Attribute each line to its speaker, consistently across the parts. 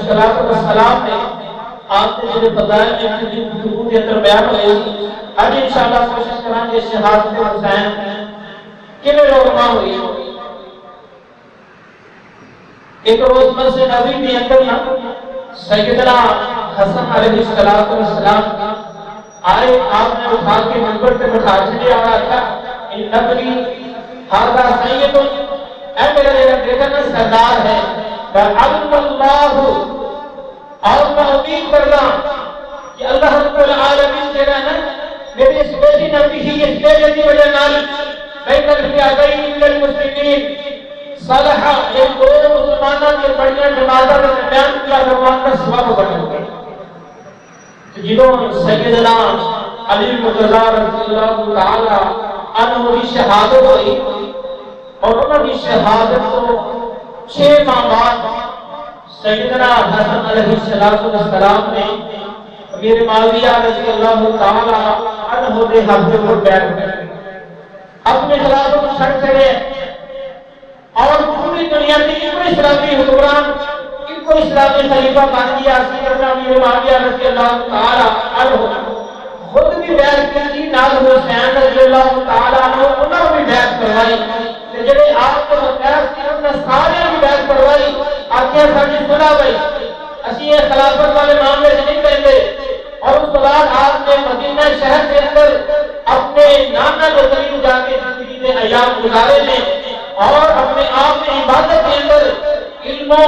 Speaker 1: السلام نے آپ نے جو فضائل میں گفتگو کے اندر بیان ہوئے آج انشاءاللہ کوشش کریں کہ شہادت حسین کیویں رونما ہوئی ایک روز مسجد نبوی کے اندر سیدنا حسن علیہ السلام آئے آپ نے اٹھا کے منبر پہ بٹھا چھڑے آ رہا تھا ان نبی ہاذا سید اے میرا بیٹا نا سردار ہے وعلم اللہ اور میں امید کرنا کہ اللہ رب العالمین جو ہے نا میری اس بیٹی نبی ہی اس بیٹی کی وجہ نال بین الفئتین من المسلمین صالح ایک دو مسلمانوں کے بڑیاں جماعتوں میں بیان کیا فرمان کا سبب بنے ہوئے جنہوں سیدنا علی مرتضی رضی اللہ تعالی عنہ کی شہادت ہوئی اور انہوں کی شہادت کو 6 ماہ بعد سیدنا حسن علیہ السلام نے امیر معاویہ رضی اللہ تعالی عنہ کے حق پر بیعت کی اپنے خلافت کو چھڑ چھڑے اور پوری دنیا میں ایک اسلامی حکمران ایک اسلامی خلیفہ بن گیا سیدنا امیر معاویہ رضی اللہ تعالی عنہ خود بھی بیعت کی نال حسین رضی اللہ تعالی عنہ انہوں بھی بیعت کروائی جڑے آپ کو مقیاس نے سارے بھی بیعت کروائی آکھیا ساڈی سنا بھائی اسی یہ خلافت والے معاملے سے نہیں کہتے اور اس کے بعد آپ نے مدینہ شہر کے اندر اپنے نانا کے قریب جا کے زندگی کے ایام گزارے میں اور اپنے آپ میں عبادت کے اندر علم و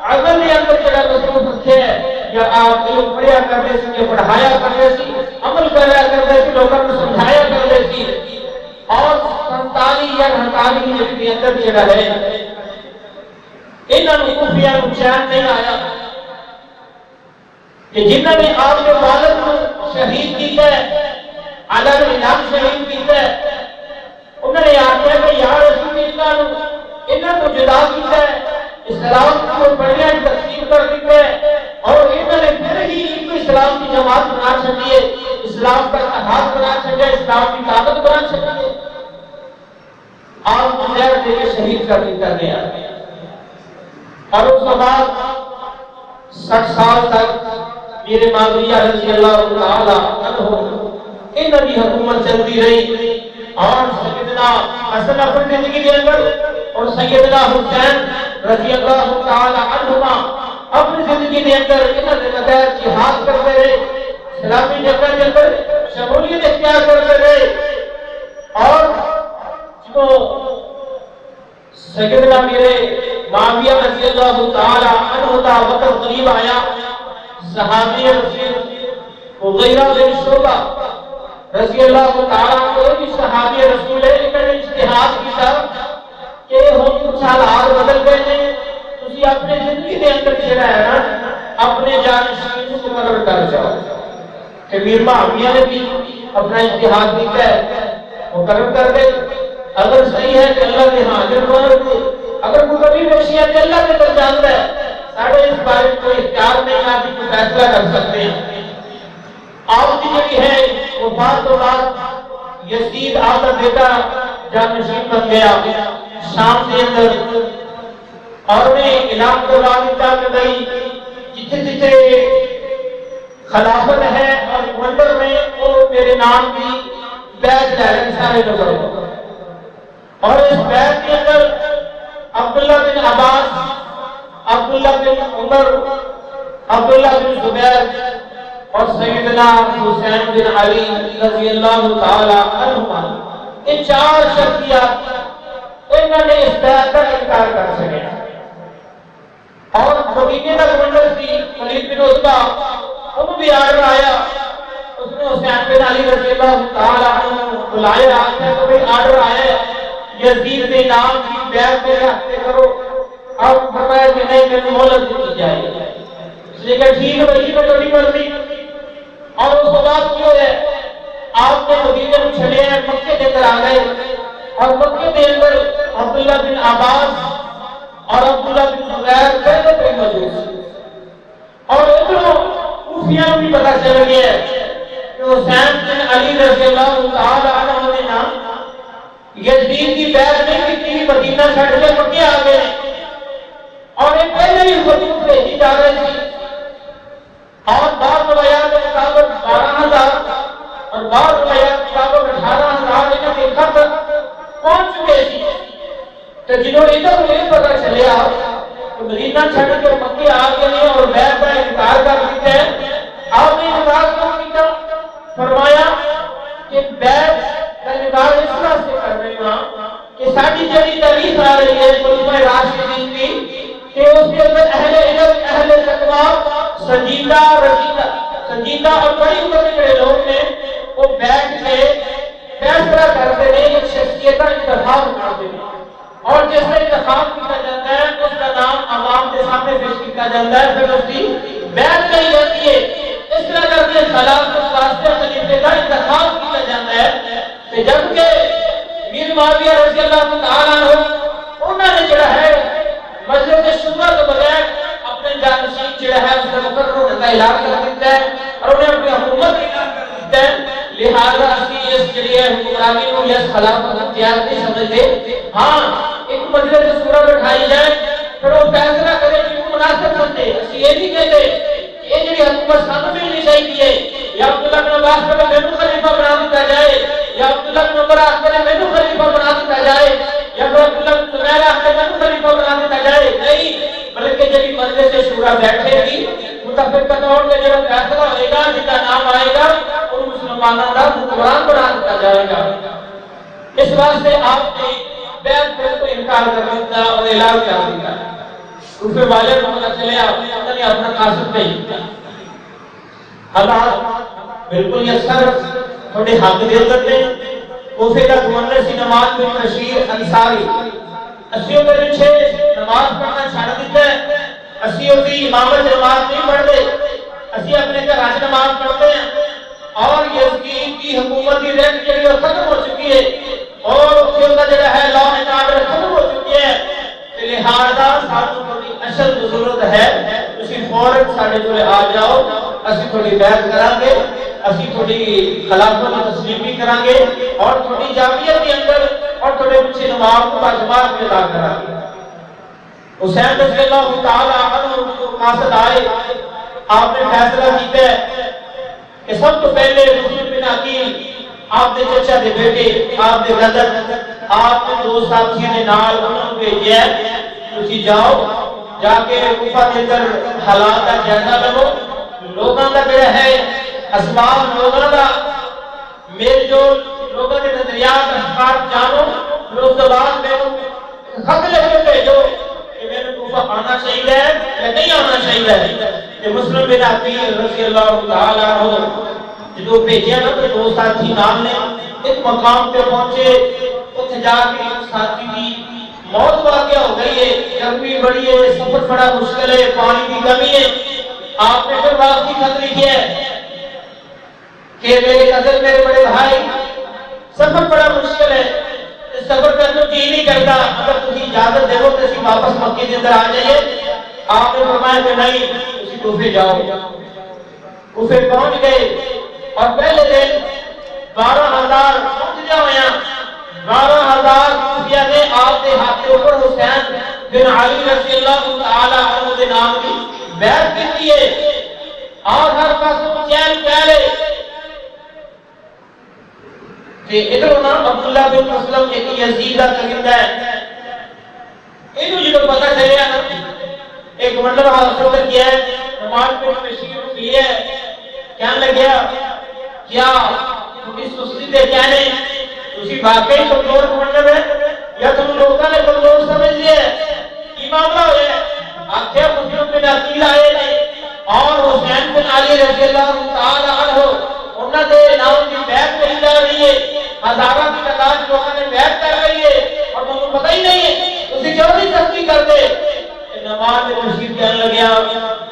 Speaker 1: عمل کے اندر جڑا مصروف رکھے ہے یا آپ علم پڑھیا کرنے سے پڑھایا کرنے سے عمل کریا کرنے سے لوگوں کو سمجھایا کرنے سے اور 47 یا 48 کے اندر جڑا ہے انہوں نے خفیہ چین نہیں آیا کہ جنہوں نے آپ کے والد کو شہید کیتا ہے علی الانام شہید کیتا ہے انہوں نے آخیا کہ یا رسول اللہ انہوں کو جدا کیتا ہے اسلام کو بڑھیا تقسیم کر دیتا ہے اور انہوں نے پھر ہی ان کو اسلام کی جماعت بنا چھڑی ہے اسلام کا اتحاد بنا چھڑا اسلام کی طاقت بنا چھڑی ہے آپ کو زہر دے کے شہید کر دیتا گیا اور اس کے بعد 60 سال تک میرے معاویہ رضی اللہ تعالی عنہ انہوں کی حکومت چلتی رہی اور سیدنا حسن اپنی زندگی کے اندر اور سیدنا حسین رضی اللہ تعالی عنہما اپنی زندگی کے اندر انہوں نے بغیر جہاد کرتے رہے اسلامی جنگ کے اندر شمولیت اختیار کرتے رہے اور جو سیدنا میرے معاویہ رضی اللہ تعالی عنہ کا وقت قریب آیا صحابی رسول مغیرہ بن شعبہ رضی اللہ تعالی عنہ بھی صحابی رسول ہے لیکن اجتہاد کیتا کہ ہم کچھ حالات بدل گئے ہیں تسی اپنے زندگی کے اندر جڑا ہے نا اپنے جانشین کو مقرر کر جاؤ کہ میر معاویہ نے بھی اپنا اجتہاد کیتا ہے مقرر کر دے اگر صحیح ہے کہ اللہ کے حاضر کو اگر کوئی کبھی پیشی ہے کہ اللہ کے در جانتا ہے ساڑھے اس بارے میں کوئی اختیار نہیں آپ کو فیصلہ کر سکتے ہیں آپ کی جگہ ہے وفات کے بعد یزید آپ کا بیٹا جانشین بن گیا شام کے اندر اور میں اعلان کروا دیتا کہ بھائی جتنے جتنے خلافت ہے اور منڈر میں وہ میرے نام کی بیعت لے رہے سارے لوگوں اور اس بیعت کے اندر عبداللہ بن عباس عبداللہ بن عمر عبداللہ بن زبیر اور سیدنا حسین بن علی رضی اللہ تعالی عنہما یہ 4 شخصیات انہوں نے اس بیعت کا انکار کر سکے اور مدینے کا گورنر تھی خلید بن عتبہ انہوں بھی آرڈر آیا اس نے حسین بن علی رضی اللہ تعالی عنہ بلایا تو بھی آرڈر آیا یزید کے نام کی بیعت میں رہتے کرو اب فرمایا کہ نہیں میری مہلت دی جائے اس لیے کہ ٹھیک ہے وہی میں بڑی مرضی اور اس کے بعد کیوں ہے آپ نے مدینے کو چھڑے ہیں مکے کے اندر آ گئے اور مکے کے اندر عبداللہ بن عباس اور عبداللہ بن زبیر پہلے پہ موجود اور ادھروں کوفیہ بھی پتہ چل گیا ہے کہ حسین بن علی رضی اللہ تعالی عنہ نے نام یزید کی بیعت نہیں کی تھی مدینہ چھوڑ کے مکے آ گئے اور ایک پہلے ہی خطوط بھیجی جا رہی تھی اور بعض روایات کے مطابق 12,000 اور بعض روایات کے مطابق 18,000 انہوں کے خط پہنچ چکے تھی. تو جنہوں نے ادھر یہ پتہ چلیا کہ مدینہ چھڑ کے مکے آ گئے اور بیعت کا انکار کر دیتے ہیں. آپ نے انکار کیوں کیا؟ فرمایا کہ بیعت کا انکار اس طرح سے کر رہے ہیں کہ ساری جڑی تاریخ آ رہی ہے خلفائے راشدین کی کہ اس کے اندر اہل علم اہل تقوی سنجیدہ اور بڑی عمر کے لوگ نے وہ بیٹھ کے فیصلہ کرتے ہیں ایک شخصیت کا انتخاب کرتے ہیں اور جس کا انتخاب کیا جاتا ہے اس کا نام عوام کے سامنے پیش کیا جاتا ہے پھر اس کی بیعت کہی جاتی ہے. اس طرح کر کے خلافت واسطے خلیفے کا انتخاب کیا جاتا ہے. کہ جبکہ میر معاویہ رضی اللہ تعالیٰ عنہ انہوں نے جڑا ہے مجلس شورا کے بغیر اپنے جانشین جڑا ہے اس کا مقرر ہونے کا اعلان کر دیتا ہے اور انہیں اپنی حکومت اعلان کر دیتا ہے. لہذا اسی اس جڑی ہے حکمرانی کو یا خلافت اختیار نہیں سمجھتے. ہاں ایک مجلس شورا بٹھائی جائے پھر وہ فیصلہ کرے کہ وہ مناسب سمجھے. اسی یہ نہیں کہتے یہ جڑی حکومت سانوں ملنی چاہیے یا عبداللہ بن عباس کو مینوں خلیفہ بنا دیا جائے یا عبداللہ بن عمر کو مینوں خلیفہ بنا دیا جائے یا پھر عبداللہ بن زبیر کو مینوں خلیفہ بنا دیا جائے. نہیں بلکہ جب مجلس شورا بیٹھے گی متفقہ طور پہ جو فیصلہ ہوئے گا جن کا نام آئے گا ان مسلمانوں کا حکمران بنا دیا جائے گا. اس واسطے آپ نے بیعت کو انکار کر دیا اور اعلان کر دیا. کوفے والے کو پتہ چلے آپ نے اپنا قاصد نہیں حالات بالکل یکسر تھوڑے حق دے کرتے. کوفے کا گورنر سی نعمان بن بشیر انصاری اسیوں کے پیچھے نماز پڑھنا چھوڑ دیتا ہے. اسیوں کی امامت نماز نہیں پڑھتے, اسی اپنے گھر آج نماز پڑھتے ہیں اور یزید کی حکومت کی رینک جو ختم ہو چکی ہے اور اسیوں کا جڑا ہے لا اینڈ آرڈر ختم ہو چکی ہے. لہذا ساتھ تھوڑی اشد ضرورت ہے اسی فوراً ساڑھے جو آ جاؤ اسی تھوڑی بیعت کریں گے اسی تھوڑی خلافت تسلیم بھی کریں گے اور تھوڑی جامعیت کے اندر اور تھوڑے پیچھے نماز کو باجماعت میں ادا کریں گے. حسین رضی اللہ تعالیٰ عنہ کو مقاصد آئے آپ نے فیصلہ کیتا ہے کہ سب تو پہلے مسلم بن عقیل آپ نے چچا دے بیٹے آپ نے غدر آپ نے دو ساتھی نے نال انہوں نے بھیجیا ہے تسی جاؤ جا کے کوفہ کے اندر حالات کا جائزہ لو لوگوں کا جڑا ہے اسباب لوگوں کا میل جول لوگوں کے نظریات افکار جانو پھر اس کے بعد میں خط لکھ کے بھیجو کہ میں نے کوفہ آنا چاہیے یا نہیں آنا چاہیے. کہ مسلم بن عقیل رضی اللہ تعالیٰ عنہ جو بھیجیا نا تو دو ساتھی نام نے ایک مقام پہ پہنچے اتنے جا کے ساتھی کی موت واقع ہو گئی ہے. گرمی بڑی ہے, سفر بڑا مشکل ہے, پانی کی کمی ہے. آپ نے پھر واقعی خط لکھی ہے کہ میرے قدر میرے بڑے بھائی سفر بڑا مشکل ہے, سفر کرنے کی نہیں کرتا, اگر تجھے اجازت دے تو اسی واپس مکے کے اندر آ جائیے. آپ نے فرمایا کہ نہیں اسی کوفے جاؤ. کوفے پہنچ گئے اور پہلے دن 12,000 پہنچ ہویا 12,000 کوفیہ نے آپ کے ہاتھ کے اوپر حسین بن علی رضی اللہ تعالی عنہ کے نام کی بیعت کی ہے اور ہر پاسوں چین پہلے کہ ادھر ہونا عبداللہ بن مسلم ایک یزید کا کہتا ہے انہوں جو پتہ چلیا نا ایک مطلب حاصل کیا ہے نماز پہ بشیر کی ہے کہنے لگیا کیا تمہیں سستی دے کہنے تسی واقعی کمزور مطلب ہے یا تم لوگوں نے کمزور سمجھ لیا کی معاملہ ہو ہے. آخر مسلم بن عقیل آئے نے اور حسین بن علی رضی اللہ تعالی عنہ انہوں نے نام کی بیعت کری جا رہی ہے, ہزاروں کی تعداد لوگوں نے بیعت کر رہی ہے اور تمہیں پتہ ہی نہیں ہے تسی کیوں نہیں تصدیق کرتے. نماز بشیر کہنے لگیا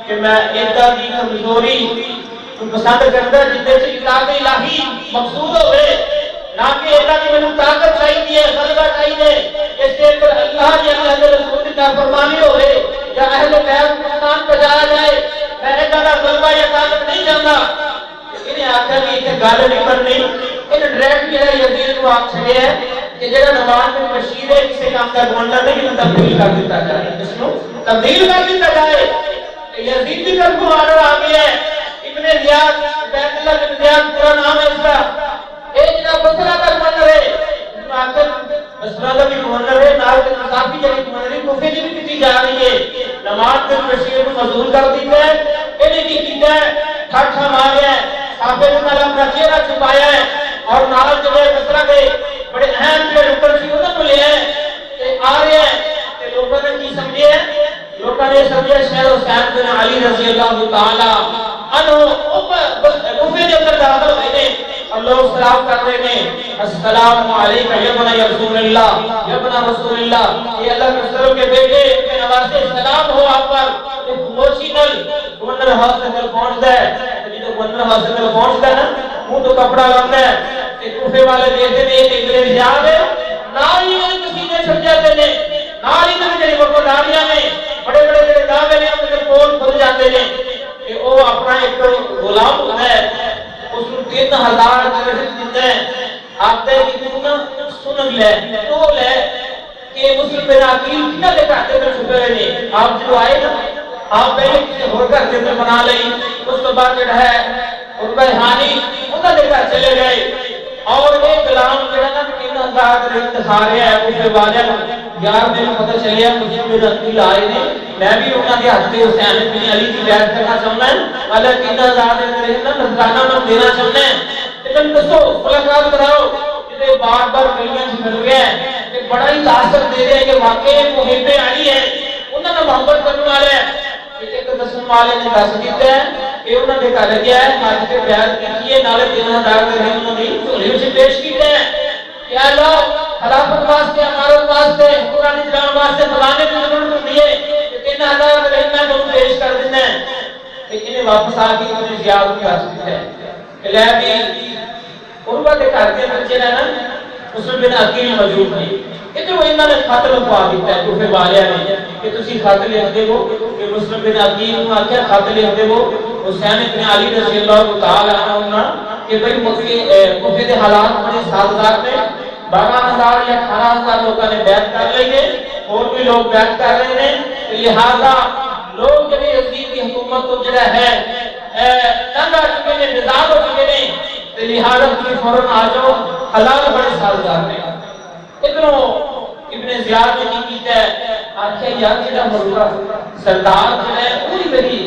Speaker 1: کہ میں ایدہ کی کمزوری پسند کرتا جتنے سے اطاعت الہی مقصود ہوئے نہ کہ ایدہ کی میں طاقت چاہیے غلبہ چاہیے اس سے پر اللہ یا اللہ کے رسول کی نافرمانی ہوئے یا اہل بیت نقصان پہنچایا جائے. میں ایدہ کا غلبہ یا طاقت نہیں چاہتا. انہیں آخر بھی اتنے گالے نہیں کرنی انہیں ڈریکٹ کیا یزید کو آپ چھڑے ہے کہ جگہ نماز میں بشیر ہے کسی کام کا گونڈا نہیں انہیں تبدیل کر دیتا جائے اس کو تبدیل کر دیتا جائے. یزید بھی کل کو آرڈر آ گیا ہے ابن زیاد بیت اللہ بن زیاد پورا نام ہے اس کا ایک جناب بسرا کا گورنر ہے آخر بسرا کا بھی گورنر ہے نال کے کافی جگہ گورنر ہے کوفے کی بھی کسی جا رہی ہے نماز بن بشیر کو مزدور کر دیتا ہے انہیں کی کیتا ہے ٹھاٹھا ماریا ہے صحابے نے نال اپنا چہرہ چھپایا ہے اور نال جو ہے بسرا کے بڑے اہم جو رکن سی انہوں کو لے آئے کہ آ رہے ہیں کہ لوگوں نے کی سمجھے ہیں لوگوں نے سمجھے شہر حسین بن علی رضی اللہ تعالی عنہ کوفے کے اندر داخل ہوئے ہیں اور لوگ سلام کر رہے ہیں السلام علیکم یا ابن رسول اللہ یا ابن رسول اللہ یہ اللہ کے رسول کے بیٹے کے نواسے سلام ہو آپ پر ایک خاموشی نل گورنر ہاؤس تک پہنچتا ہے جب گورنر ہاؤس تک پہنچتا ہے نا منہ تو کپڑا لاتا ہے کہ کوفے والے دیکھتے ہیں ایک انگریز یاد ہے نہ ہی کسی نے سمجھاتے ہیں نہ ہی میرے وفاداریاں نے بڑے بڑے جڑے دعوے نے ان کے پول کھل جاتے ہیں کہ وہ اپنا ایک غلام ہوتا ہے اس کو 3000 درہم دیتا ہے آپ دے کہ تو نا سن لے تو لے کہ مسلم بن عقیل کیا لے کہتے ہیں چھپے رہے آپ جو آئے نا آپ پہلے کسی اور گھر کے اندر بنا لیں اس کے بعد جو ہے ان کا ہانی انہوں نے کہا چلے گئے اور ایک غلام جو ہے نا 3000 درہم دکھا رہا ہے اسے واجہ یار میرے پتہ چلیا مجھے میرا عقیل آئے نے میں بھی انہاں دے ہاتھ تے حسین بن علی کی بیعت کرنا چاہنا ہے اللہ 3000 درہم نا نذرانہ میں دینا چاہنا ہے تے تم دسو ملاقات کراؤ تے بار بار گلیاں وچ مل گیا ہے تے بڑا ہی تاثر دے رہے کہ واقعی محب علی ہے انہاں نے محبت کرنے والے ایک دسن والے نے دس دیتا ہے کہ انہوں نے کہا گیا ہے ہاتھ کے بیعت کی ہے نالے 3000 درہم انہوں نے جھولی وچ پیش کیتے ہیں کہ اللہ خلافت واسطے ہمارے واسطے قرآن اسلام واسطے فلانے کی ضرورت ہوتی ہے کہ 3000 درہم میں تمہیں پیش کر دینا ہے لیکن انہیں واپس آ کے انہیں زیادہ کی حاصل ہے کہ لے بھی قربہ کے گھر کے بچے نے نا مسلم بن عقیل موجود نہیں ادھر وہ انہوں نے خط لکھوا دیتا ہے کوفے والیاں نے کہ تسی خط لکھ دے وہ کہ مسلم بن عقیل نے آخیا خط لکھ دے وہ حسین بن علی رضی اللہ تعالی عنہ کہ بھئی کوفے دے حالات بڑے سازگار نے 12000 یا 18000 لوگوں نے بیعت کر لئی ہے اور بھی لوگ بیعت کر رہے ہیں لہذا لوگ جب یزید کی حکومت کو جڑا ہے تنگ آ چکے ہیں نظام ہو چکے ہیں لہذا تم فوراً آ جاؤ حالات بڑے سازگار ہیں ادھروں ابن زیاد نے کی کیتا ہے آخیا یار جڑا مرغا سردار جو ہے وہی میری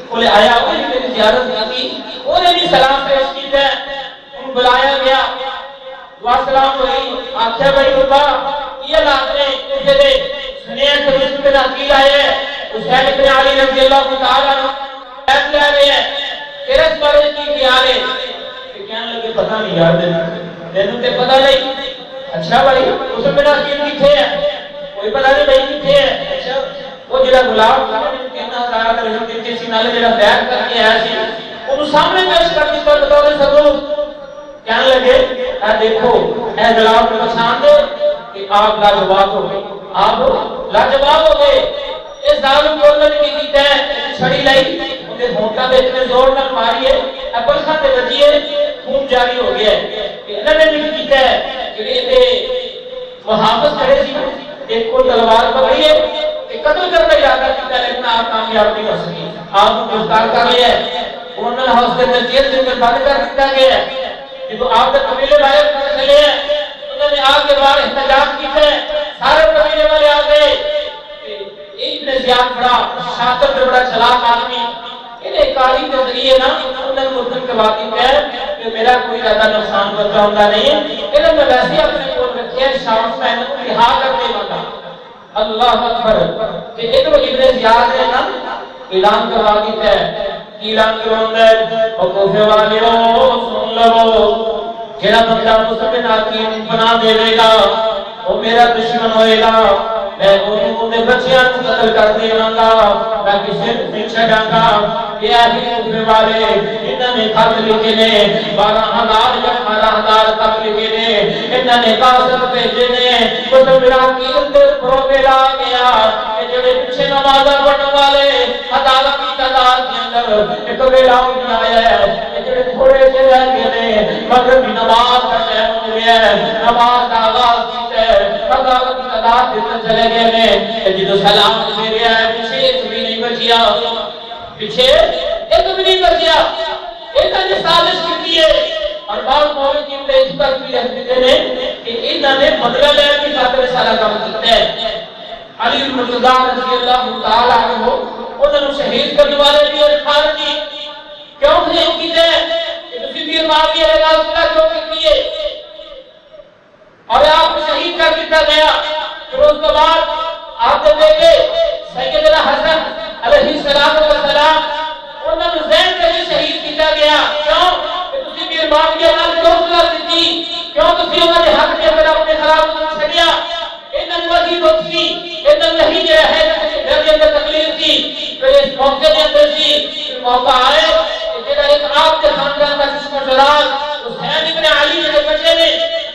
Speaker 1: کولے آیا وہی میری زیارت کی انہیں بھی سلام پیش کیتا ہے ان بلایا گیا واسلام ہوئی آخیا بھائی بابا یہ لاتے کچھ دے سنیا سنیس کے عقیل آئے حسین بن علی رضی اللہ تعالیٰ عنہ بیعت لے رہے ہیں تیرے اس بارے کی خیال ہے کہ کہنے لگے پتہ نہیں یار تینوں تے پتہ نہیں اچھا بھائی حسین بن عقیل کتھے ہے کوئی پتہ نہیں بھائی کتھے ہے اچھا وہ جڑا غلام 3000 درہم دیتے سی نالے جڑا بیعت کر کے آیا سی انہوں سامنے پیش کر دیتا بطور ثبوت کہنے لگے اے دیکھو اے غلام کو پہچان دو کہ آپ لاجواب ہو گئے آپ لاجواب ہو گئے اس ظالم گورنر کی کیتا ہے چھڑی لائی انہیں ہونٹا دے اتنے زور نہ ماری ہے اپل کھاتے بچی ہے خون جاری ہو گیا ہے انہوں نے بھی کیتا ہے کہ یہ محافظ کھڑے سی ایک کو تلوار پکڑی ہے کہ قتل کرنا ارادہ کیتا ہے لیکن آپ کامیاب نہیں ہو سکی آپ کو گرفتار کر لیا ہے گورنر ہاؤس کے اندر جیل کے اندر بند کر دیتا گیا ہے کہ تو آپ کے قبیلے والے چلے ہیں انہوں نے آگ کے بعد احتجاج کیتے ہیں سارے قبیلے والے آ گئے ابن زیاد بڑا شاطر تے بڑا چلاک آدمی انہیں کاری کے ذریعے نا انہوں نے مردن کے باقی کہا کہ میرا کوئی زیادہ نقصان کرتا ہوتا نہیں ہے انہوں نے ویسے اپنے کول رکھے شام میں رہا کرنے والا اللہ اکبر کہ ایک ابن زیاد نے نا اعلان کروا دیتا ہے اعلان کرواتا ہے اور کوفے والوں سن لو جڑا بندہ مسلم بن عقیل بنا دے گا وہ میرا دشمن ہوئے گا میں انہیں بچیاں کو قتل کر دیواں گا میں کسی کو نہیں چھڈاں گا یہ اہل کوفے والے انہوں نے خط لکھے نے 12000 یا 18000 تک لکھے نے انہوں نے قاصد بھیجے نے مسلم بن عقیل دے پروگے لا گیا کہ جڑے پیچھے نماز پڑھنے والے عدالت کی تعداد کے اندر ایک ویلا نہیں آیا ہے جڑے تھوڑے سے رہ گئے نے مگر بھی نماز کا ٹائم ہو گیا ہے نماز کا آغاز کیتا ہے عدالت کی تعداد دن چلے گئے نے جدو سلام دے رہا ہے پیچھے ایک بھی نہیں بچیا پیچھے ایک بھی نہیں بچیا انہاں نے سازش کی ہے اور بعض مولوی نے اس پر بھی لکھتے ہیں کہ انہاں نے بدلہ لینے کی خاطر سارا کام کیا ہے علی المرتضی رضی اللہ تعالی عنہ انہوں نے شہید کرنے والے بھی اور خارجی کیوں تھے کی ہے کہ تسی پیر معاویہ علیہ السلام کیوں کیے اور آپ کو شہید کر دیا گیا پھر اس کے بعد آپ نے دیکھے سیدنا حسن علیہ السلام انہوں نے زین کے بھی شہید کیا گیا کیوں کہ تسی پیر معاویہ نال کیوں صلح کی کیوں تسی انہوں نے حق کے اندر اپنے خراب کر چھڑیا انہوں نے وحی بخشی انہوں نے نہیں جو ہے گھر کے اندر تکلیف تھی پھر اس موقع کے اندر تھی موقع آئے کہ جہاں ایک آپ کے خاندان کا دشمن جلال حسین ابن علی کے بچے نے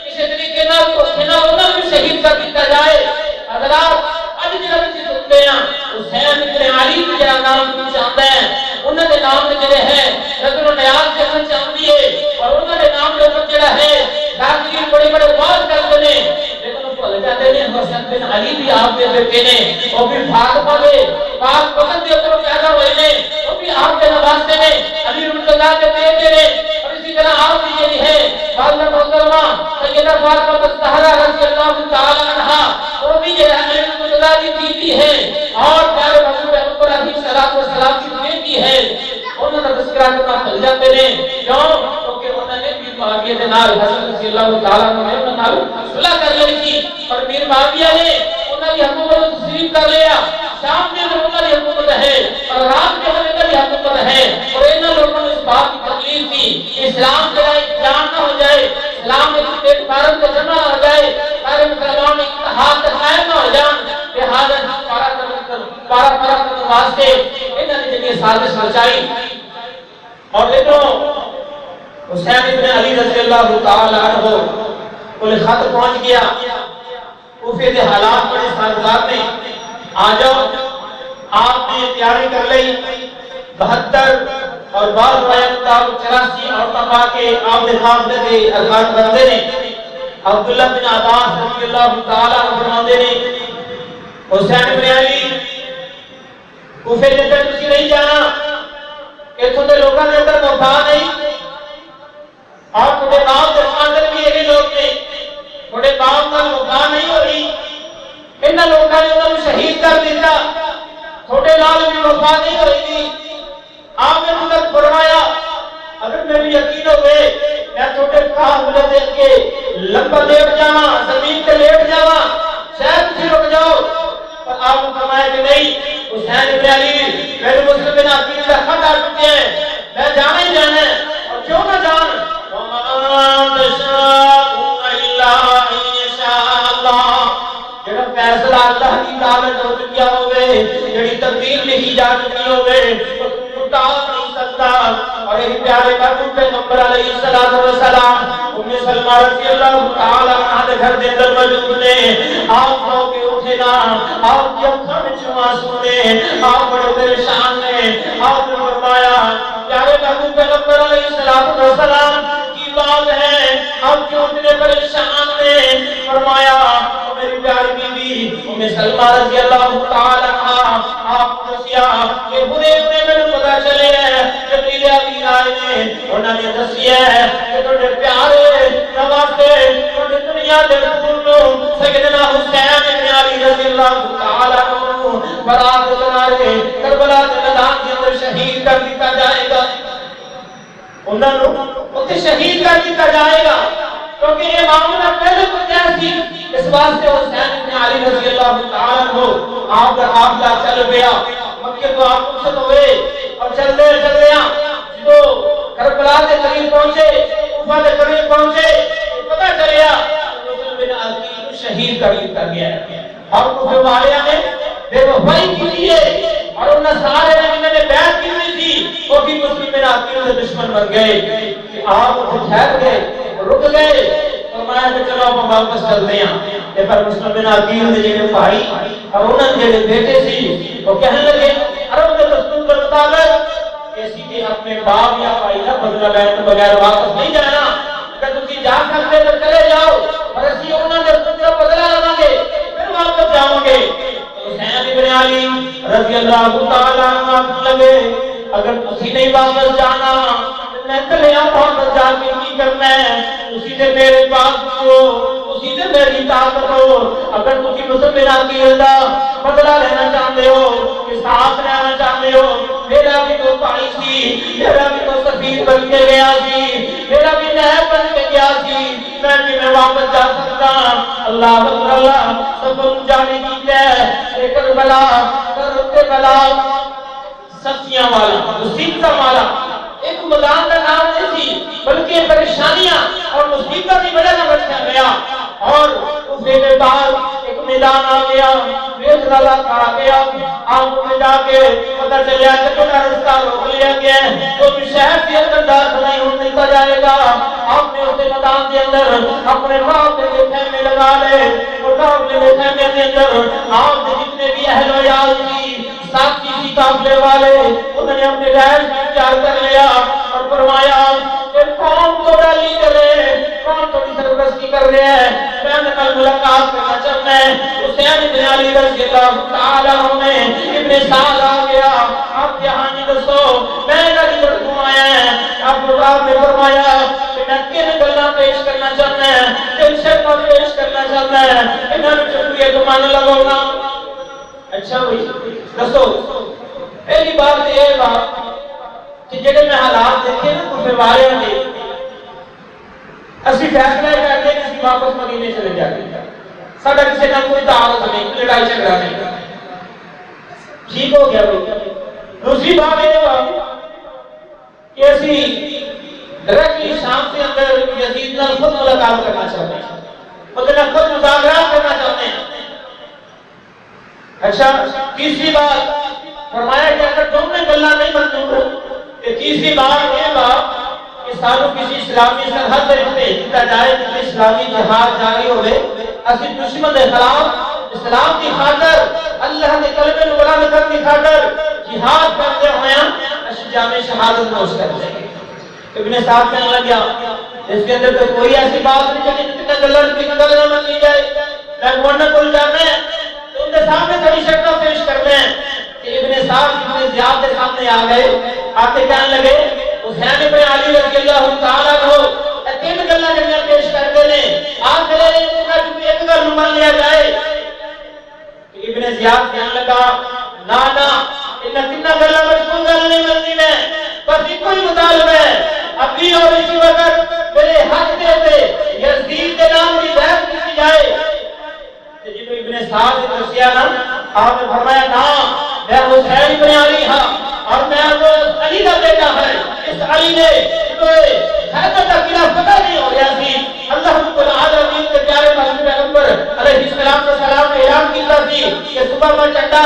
Speaker 1: کسی طریقے نال کو کھنا انہوں نے شہید کر دیا جائے اگر آپ اج جڑا بھی سنتے ہیں حسین ابن علی کے جڑا نام چاہتا ہے انہوں نے نام تے جڑے ہے نظر و نیاز کرنا چاہتی ہے اور انہوں نے نام دے اوپر جڑا ہے داخلی بڑے بڑے واز کرتے ہیں لیکن بھول جاتے ہیں حسین بن علی بھی آپ کے بیٹے نے وہ بھی فاطمہ دے پاک وقت کے اوپر پیدا ہوئے نے وہ بھی آپ کے نواسے نے علی المرتضی کے بیٹے نے اور اسی طرح آپ بھی یہ ہے والدہ محترمہ سیدہ فاطمہ الزہرا رضی اللہ تعالی عنہا وہ بھی یہ علی المرتضی کی بیوی ہے اور پیارے حضور اکبر علیہ السلام کی بیٹی ہے انہوں نے تذکرہ کرنا بھول جاتے ہیں کیوں کیونکہ انہوں نے پیر معاویہ کے نال حضرت رضی اللہ تعالی عنہ نے نال صلح کر لی تھی اور پیر معاویہ نے انہوں کی حکومت کو تسلیم کر لیا شام میں انہوں کی حکومت ہے اور رات میں انہوں کی حکومت ہے اور ان لوگوں نے اس بات کی تکلیف تھی اسلام کا جان نہ ہو جائے اسلام میں ایک بھارت کا جمع ہو جائے سارے مسلمان اتحاد قائم نہ ہو جان لہذا پارا کرنے واسطے انہوں نے جنہیں سازش رچائی اور دیکھو حسین ابن علی رضی اللہ تعالی عنہ کو خط پہنچ گیا کوفے کے حالات بڑے سازگار نے آ جاؤ آپ نے تیاری کر لی 72 اور بعض روایت کا 84 اور تبا کے آپ نے حافظ کے ارکان بندے نے عبداللہ بن عباس رضی اللہ تعالی عنہ فرماتے نے حسین ابن علی کوفے کے اندر تسی نہیں جانا ایتھوں دے لوکاں دے اندر وفا نہیں اور تھوڑے نام دے اندر بھی یہی لوگ نے تھوڑے نام نال وفا نہیں ہو رہی انہاں لوکاں نے انہاں نوں شہید کر دتا تھوڑے نال بھی وفا نہیں ہوئی تھی آپ نے مدد فرمایا اگر میں بھی یقین ہوئے میں تھوڑے قابل دیکھ کے لمبا لیٹ جاواں زمین تے لیٹ جاواں شاید تسی رک جاؤ پر آپ نے فرمایا کہ نہیں حسین ابن علی میرے مسلم بن عقیل کا خط آ چکے ہیں میں جانا ہی جانا ہے اور کیوں نہ جان وَمَا تَشَاءُونَ إِلَّا أَن يَشَاءَ اللَّهُ جڑا فیصلہ اللہ کی طاقت ہو چکیا ہوئے جڑی تقدیر لکھی جا چکی ہوئے ٹال نہیں سکتا اور ایک پیارے محبوب پیغمبر علیہ السلام ام سلمہ رضی اللہ تعالی عنہا دے گھر دے اندر موجود نے آپ سو کے اٹھے نا آپ کی اکھاں وچ آنسو نے آپ بڑے پریشان نے آپ نے فرمایا پیارے محبوب پیغمبر علیہ السلام کی بات ہے آپ کیوں اتنے پریشان نے فرمایا میری پیاری بیوی ام سلمہ رضی اللہ تعالی عنہا آپ کو دسیا کہ برے میں پتا چلے ہیں جبریل امین آئے نے انہوں نے دسیا ہے کہ تھوڑے پیارے نواسے تھوڑے دنیا دے رسول سیدنا حسین ابن علی رضی اللہ تعالی عنہ برات لگائے کربلا کے میدان کے اندر شہید کر دیا جائے گا انہوں نے اسے شہید کر دیا جائے گا کیونکہ یہ معاملہ پہلے کو جیسی اس واسطے حسین ابن علی رضی اللہ تعالی عنہ آپ کا حافظہ چل گیا مکہ تو آپ رخصت ہوئے اور چلتے چلتے جو کربلا کے قریب پہنچے کوفہ کے قریب پہنچے پتہ چلیا مسلم بن عقیل کو شہید کر دیا گیا اور کوفہ والوں نے بے وفائی کی ہے اور ان سارے نے بیعت کی ہوئی تھی وہ بھی مسلم بن عقیل سے دشمن بن گئے کہ آپ ٹھہر گئے رک گئے فرمایا کہ چلو ہم واپس چلتے ہیں کہ پر مسلم بن عقیل کے جڑے بھائی اور انہاں دے بیٹے سی وہ کہنے لگے عرب کے دستور کے مطابق کہ سیدھے اپنے باپ یا بھائی کا بدلہ لینے کے بغیر واپس نہیں جانا اگر تسی جا سکتے تو چلے جاؤ اور اسی انہاں دے دستور کا بدلہ لیں گے پھر واپس جاؤں گے حسین ابن علی رضی اللہ تعالی عنہ لگے اگر تسی نہیں واپس جانا میں کلیا واپس جا کے کی کرنا ہے اسی سے میرے پاس ہو اسی سے میری طاقت ہو اگر تسی مسلمان عقیدہ دا بدلہ لینا چاہتے ہو انصاف لینا چاہتے ہو میرا بھی تو بھائی سی میرا بھی تو سفیر بن کے گیا سی میرا بھی نائب بن کے گیا سی میں واپس جا سکتا اللہ اکبر اللہ سب جانے کی ہے کربلا کربلا سبزیاں والا مصیبتاں والا ایک میدان کا نام نہیں تھی بلکہ پریشانیاں اور مصیبتوں کی وجہ سے بچا گیا اور اس کے بعد ایک میدان آ گیا ریت ڈالا کھا گیا آپ میں جا کے پتہ چلیا کہ چھوٹا رستہ روک لیا گیا تو بھی شہر کے اندر داخل نہیں ہونے کا جائے گا آپ نے اس میدان کے اندر اپنے باپ کے خیمے لگا لے اور باپ کے خیمے کے اندر آپ نے جتنے بھی اہل و عیال تھی ساتھی سی قافلے والے انہوں نے اپنے رہائش میں تیار کر لیا اور فرمایا کہ کون تھوڑا لیڈر ہے کون تھوڑی سرپرستی کر رہے ہیں میں نے کل ملاقات کرنا چاہتا ہے حسین بن علی رضی اللہ تعالیٰ عنہ ابن سعد آ گیا آپ کہانی دسو میں نے لیڈر کیوں آیا ہے آپ نے فرمایا کہ میں کن گلاں پیش کرنا چاہتا ہے کن شرطاں پیش کرنا چاہتا ہے انہوں نے چکریے تو مان لگاؤنا اچھا بھائی دسو پہلی بات یہ بات کہ جڑے میں حالات دیکھے نا کچھ والے نے اسی فیصلہ کرتے ہیں کہ واپس مدینے چلے جاتے ہیں ساڈا کسی نال کوئی تعارض نہیں لڑائی جھگڑا نہیں ٹھیک ہو گیا بھائی دوسری بات یہ کہ اسی درکی شام کے اندر یزید نال خود ملاقات کرنا چاہتے ہیں مطلب خود مذاکرات کرنا چاہتے ہیں اچھا تیسری بات فرمایا کہ اگر تم نے گلا نہیں منظور ہو کہ تیسری بات یہ بات کہ سانو کسی اسلامی سرحد سے بھیجا جائے کہ اسلامی جہاد جاری ہوئے اسی دشمن کے خلاف اسلام کی خاطر اللہ کے کلمے کو بلند کرنے کی خاطر جہاد کرتے ہوئے اسی جامع شہادت نوش کر دیں گے ابن صاحب کہنے لگا اس کے اندر تو کوئی ایسی بات نہیں کہ جتنا گلا نہ مان لی جائے میں گورنر کو جانا ہے تو ان کے سامنے کئی شرطیں پیش کرتے ہیں کہ ابن صاحب ابن زیاد کے سامنے آ گئے آتے کہنے لگے حسین بن علی رضی اللہ تعالیٰ عنہ تین گلاں جڑیاں پیش کرتے ہیں آخر ایک گل مان لیا جائے ابن زیاد کہنے لگا نا ان تین گلاں میں کوئی گل نہیں ملتی میں بس ایک ہی مطالبہ ہے ابھی اور اسی وقت میرے حق دے یزید کے نام کی بیعت کی جائے جب ابن سعد نے دسیا نا آپ نے فرمایا نا میں حسین بن علی ہاں اور میں علی کا بیٹا ہے اس علی نے حیدر کا قلعہ فتح نہیں ہو گیا تھی اللہ رب العالمین کے پیارے محبوب پیغمبر علیہ السلام نے اعلان کیا تھی کہ صبح میں چنڈا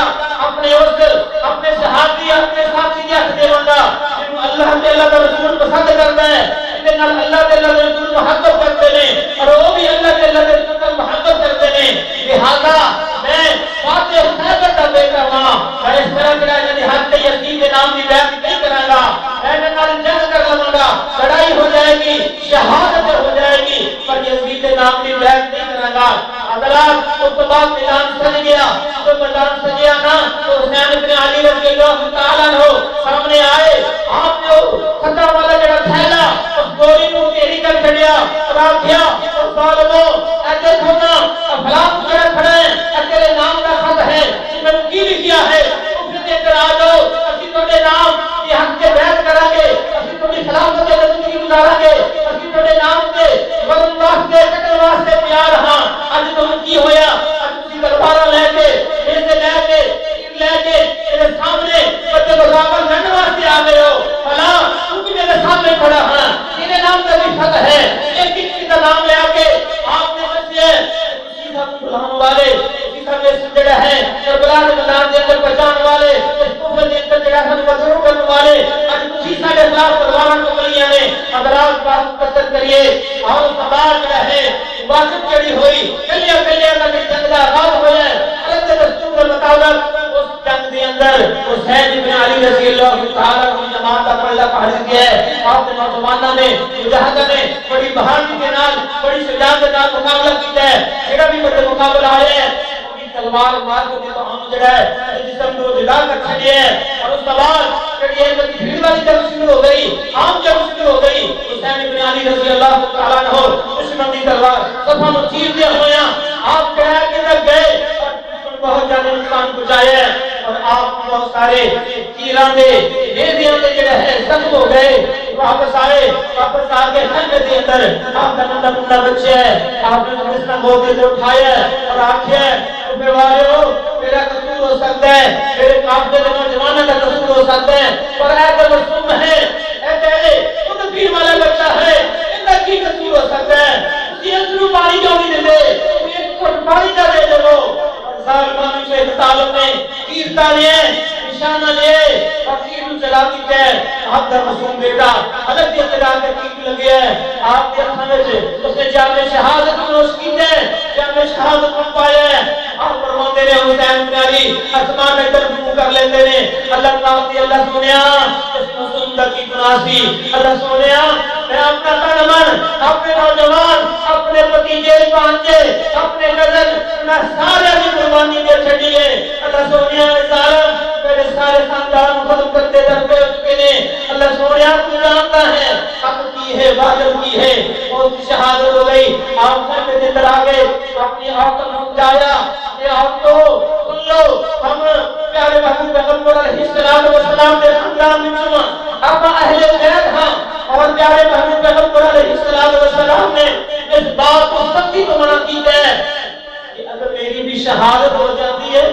Speaker 1: اپنے اپنے صحابی اپنے ساتھی کے ہاتھ دے بندہ جنہوں اللہ تعالیٰ کا رسول پسند کرتا ہے جن نال اللہ تعالیٰ کا رسول محبت کرتے ہیں اور وہ بھی اللہ تعالیٰ کے رسول کا محبت کرتے ہیں لہذا میں فاتح حیدر کا بیٹا ہوں میں اس طرح سے یعنی حق یزید کے نام کی بیعت نہیں کروں گا میں نال جنگ کر لوں گا لڑائی ہو جائے گی شہادت ہو جائے گی پر یزید کے نام کی بیعت نہیں کروں گا حضرات اس کے بعد میدان سج گیا تو میدان سجیا نا تو حسین بن علی رضی اللہ تعالیٰ عنہ سامنے آئے آپ نے خطا والا جڑا تھیلا اس گولی کو کیری کر چھڑیا اور آپ کیا اس ظالمو اے دیکھو نا فلاں جڑا کھڑا ہے تیرے نام کا خط ہے میں نے کی لکھیا ہے اس دے کر آ جاؤ اسی تواڈے نام یہ حق کے بیعت کریں گے اسی تواڈی سلامت کی زندگی گزاریں گے اسی تواڈے نام تے ورن واسطے کٹن واسطے تیار ہاں اج تو کی ہویا اج تسی تلوار لے کے لے کے میرے سامنے بچے برابر لڑنے واسطے آ گئے ہو فلا تو بھی میرے سامنے کھڑا ہاں تیرے نام کا بھی خط ہے ایک کسی کا نام لے آ کے آپ نے بچے سیدھا بلانے والے سیدھا کے سجڑے ہیں کربلا کے میدان کے اندر پہچان والے اس کوفے کے اندر جگہ سے مدعو کرنے والے اج تسی ساڈے خلاف تلواراں چکلیاں نے حضرات بات قدر کریے اور سوال جو ہے واجب جڑی ہوئی کلیاں کا جنگ دا آغاز ہویا ہے اللہ کے دستور کے مطابق جنگ کے اندر حسین بن علی رضی اللہ تعالیٰ عنہ جماعت کا پلڑا پڑ گیا ہے آپ نے نوجوانوں نے مجاہدوں نے بڑی بہادری کے نال بڑی شجاعت کے نال مقابلہ کیا ہے جڑا بھی بڑے مقابلہ آئے ہیں تلوار مار کے تو ہم جڑا ہے جسم کو جدا کر چھڑے ہیں اور اس کے بعد جڑی ہے بھیڑ والی جنگ شروع ہو گئی، عام جنگ شروع ہو گئی، حسین بن علی رضی اللہ تعالیٰ عنہ دشمن دی تلوار صفا نو چیر دیا ہویا، آپ چڑھا کے رکھ گئے اور دشمن بہت زیادہ نقصان پہنچایا اور آپ بہت سارے تیران دے نیزیاں دے جڑے ہے زخم ہو گئے، واپس آئے، واپس آ کے خیمے دے اندر آپ کا ننھا بچہ ہے، آپ نے اس نے گود سے اٹھایا اور آکھیا اے والو میرا قصور ہو سکتا ہے، میرے قافلے کے نوجوانوں کا قصور ہو سکتا ہے، پر اے تو معصوم ہے، اے تیرے خود پیر والا بچہ ہے، ان کا کی قصور ہو سکتا ہے، اسی اندروں پانی کیوں نہیں دے، ایک گھٹ پانی کا دے دے وہ ظالمان سے طالب نے تیر تانے نشانہ لے اور تیر چلا دی ہے، آپ کا معصوم بیٹا الگ دے چلا کے تیر لگے ہے، آپ کے سمجھ اس نے جامع شہادت نوش کی ہے، جامع شہادت میں پایا ہے، آپ فرماتے رہے حسین بن علی آسمان میں طرف کر لیتے ہیں، اللہ تعالی اللہ سنیا اس معصوم کی گناسی، اللہ سنیا میں اپنا تن من اپنے نوجوان اپنے بھتیجے بھانجے اپنے کزن میں سارے کی قربانی دے چھڑی ہے، اللہ سنیا ظالم میرے سارے خاندان ختم کرتے درپے ہو چکے ہیں، اللہ سنیا تو جانتا ہے حق کی ہے واجب کی ہے، اور شہادت ہو گئی، آپ میں دن آ گئے اپنی آقا سمجھایا کہ آپ تو سن لو ہم پیارے محبوب پیغمبر علیہ السلام کے خاندان میں جمع آپ اہل بیت ہاں، اور پیارے محبوب پیغمبر علیہ السلام نے اس بات کو سختی کو منع کی ہے کہ اگر میری بھی شہادت ہو جاتی ہے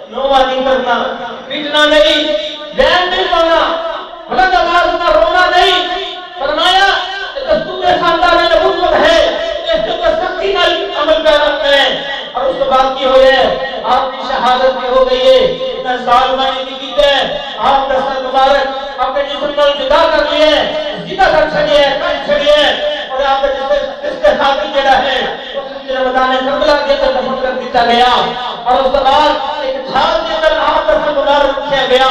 Speaker 1: نوحہ نہیں کرنا، پیٹنا نہیں، بین نہیں ہونا، بلند آواز میں رونا نہیں، فرمایا دستور خاندان نبوت ہے اس کے اوپر سختی کا عمل پیدا کریں، اور اس کے بعد کی ہوئی ہے آپ کی شہادت بھی ہو گئی ہے، اتنا ظالمانی کی کی ہے، آپ کا سر مبارک اپنے جسم کو جدا کر لیے، جدا کر چھڑیے، کر چھڑیے، اور آپ کا جس کے خاطر جڑا ہے رمضان کربلا کے اندر دفن کر دیتا گیا، اور اس کے بعد ایک جھاڑ کے اندر آپ کا سر مبارک رکھا گیا،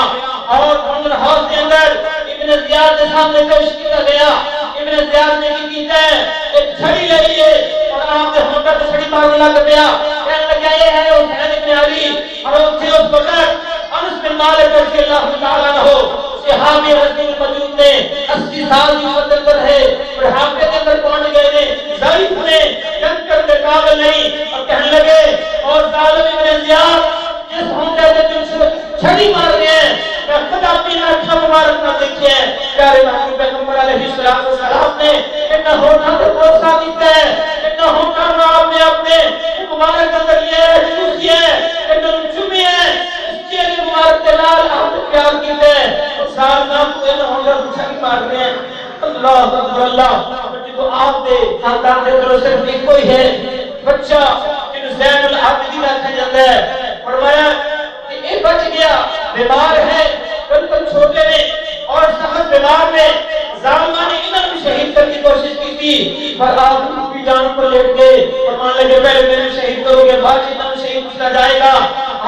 Speaker 1: اور کانگریس ہاؤس کے اندر ابن زیاد کے سامنے پیش کیا گیا، ابن زیاد نے کی کیتا ہے ایک چھڑی لئی ہے اور آپ کے ہونٹا پہ چھڑی مارنے لگ گیا، کہنے لگا یہ ہے حسین ابن علی، اور اسے اس وقت انس بن مالک رضی اللہ تعالیٰ عنہ صحابی رسول موجود نے 80 سال کی عمر اندر ہے، بڑھاپے کے اندر پہنچ گئے نے، ضعیف نے، جنگ کرنے قابل نہیں، اور کہنے لگے اور ظالم ابن زیاد جس ہونٹے پہ تم چھڑی مار رہے ہیں میں خود اپنی آنکھیں مبارک نہ دیکھے ہیں، پیارے محبوب پیغمبر علیہ السلام نے اتنا ہوٹا سے بھروسہ دیتا ہے، اتنا ہوٹا میں آپ نے اپنے مبارک اندر لیے ہے، چوسی ہے، اتنا چمی ہے، اس چیلے مبارک کے لال آپ نے پیار کیتے ہیں، اور سال نام کو اتنا ہوٹا سے چھڑی مار رہے ہیں، اللہ اکبر اللہ، جو آپ دے خاندان دے طرف صرف ایک کوئی ہے بچہ جنہوں زین العابدین رکھا جاتا ہے، فرمایا کہ یہ بچ گیا، بیمار ہے، بالکل چھوٹے نے اور سخت بیمار نے، ظالمہ نے انہوں نے شہید کرنے کی کوشش کی تھی، پر آپ کی جان کو لیٹ گئے، فرمان لگے پہلے میرے شہید کرو گے بعد انہوں نے شہید کیا جائے گا،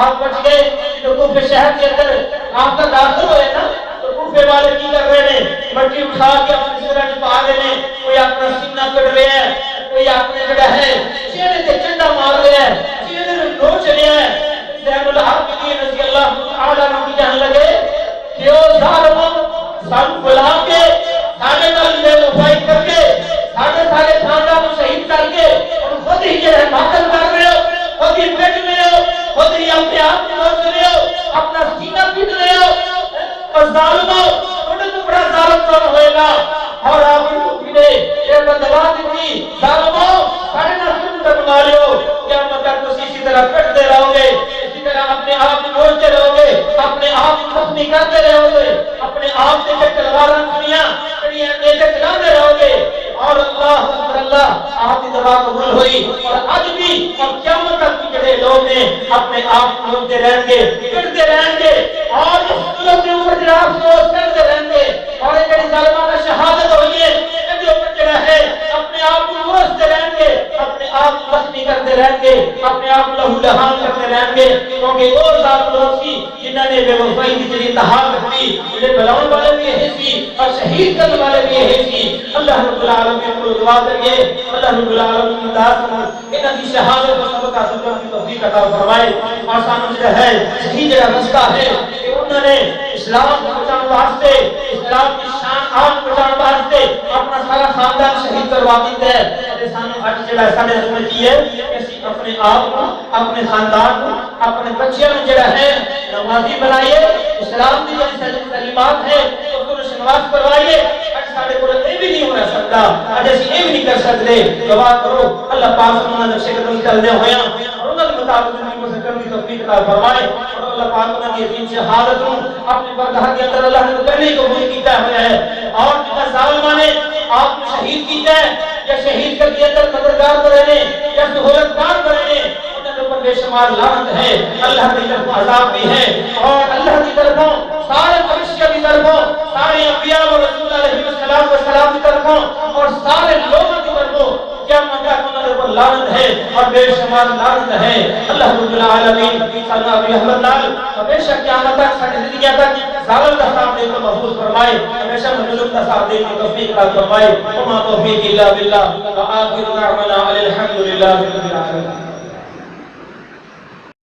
Speaker 1: آپ بچ گئے، جو کوفہ شہر کے اندر آپ کا داخل ہوئے نا، تو کوفے والے کی کر رہے ہیں، مٹی اٹھا کے اپنے سرہ چھپا رہے ہیں، کوئی اپنا سینہ کٹ رہے ہیں، کوئی اپنے جڑا ہے چہرے سے چنڈا مار رہے ہیں، چہرے سے نوچ رہے ہیں، زین العابدین رضی اللہ تعالیٰ عنہ کی جان لگے کہ او ظالموں سب بلا کے سارے نال بے وفائی کر کے سارے خاندان کو شہید کر کے اور خود ہی جو ہے ماتم کر رہے ہو، خود ہی پیٹ رہے ہو، خود ہی اپنے آپ کو نوچ رہے ہو، اپنا سینہ پیٹ رہے ہو، اور ظالموں انہیں تو بڑا ظالم کون ہوئے گا، اور آپ ان کو پیٹے یہ بدوا دیتی، ظالموں سارے نسل تک مارے ہو، کیا مطلب تو اسی طرح پٹتے رہو گے، اسی طرح اپنے آپ کو نوچتے رہو گے، اپنے آپ کو زخمی کرتے رہو گے، اپنے آپ سے تلواراں سنیاں کڑیاں نیزے چلاتے رہو گے، اور اللہ آپ کی دعا قبول ہوئی، اور آج بھی اور قیامت تک کی جڑے لوگ ہیں اپنے آپ کو نوچتے رہیں گے، پٹتے رہیں گے، اور اس ظلم کے اوپر جڑا افسوس کرتے رہیں گے، اور یہ جڑی ظالمانہ شہادت ہوئی ہے ان کے اوپر جڑا ہے اپنے آپ کو نوچتے رہیں گے، اپنے آپ کو زخمی کرتے رہیں گے، اپنے آپ کو لہو لہان کرتے رہیں گے، کیونکہ وہ ظالم لوگ سی جنہوں نے بے وفائی کی جڑی انتہا کرتی، انہیں بلاؤن والے بھی یہی سی اور شہید کرنے والے بھی یہی سی، اللہ رب العالمین کو دعا کریے اللہ رب العالمین کی دعا کریں انہاں کی شہادت کو سبق حاصل کرنے کی توفیق عطا فرمائے، اور سامنے جو ہے صحیح جگہ رستہ ہے کہ انہوں نے اسلام کو بچانے واسطے اسلام کی شان آن بچان واسطے اپنا سارا خاندان شہید کروا دیتے ہیں سانو اج جڑا ساڈے حکومت کی ہے کہ اسی اپنے آپ کو اپنے خاندان کو اپنے بچیاں نوں جڑا ہے نمازی بنائیے اسلام کی جڑی تعلیمات ہے اس کو نواز کروائیے اج ساڈے کول اے بھی نہیں ہو سکتا اج اسی اے بھی نہیں کر سکتے دعا کرو اللہ پاک انہاں دے نقشے قدم چلدے ہویاں اور انہاں دے مطابق زندگی کو کرنے کی توفیق عطا فرمائے اور اللہ پاک انہاں دی دین شہادت کو اپنی بارگاہ کے اندر اللہ نے پہلے ہی قبول کیتا ہوا ہے اور جتنا ظالماں نے آپ کو شہید کیتا ہے یا شہید کر کے اندر قبرگار بنے یا سہولت کار بنے انہاں کے اوپر بے شمار لعنت ہے اللہ کی طرف عذاب بھی ہے اور اللہ کی طرفوں سارے فرشتوں کی طرفوں سارے انبیاء و رسول علیہ السلام کی طرفوں اور سارے لوگوں کی طرفوں قیامت تک انہاں کے اوپر لعنت ہے اور بے شمار لعنت ہے اللہ رب العالمین سنا ابی احمد لال ہمیشہ قیامت تک ساری زندگی تک ظالم کا ساتھ دے تو محفوظ فرمائے ہمیشہ مظلوم کا ساتھ دے کی توفیق عطا فرمائے وما توفیق الا باللہ وآخر دعوانا الحمد للہ رب العالمین.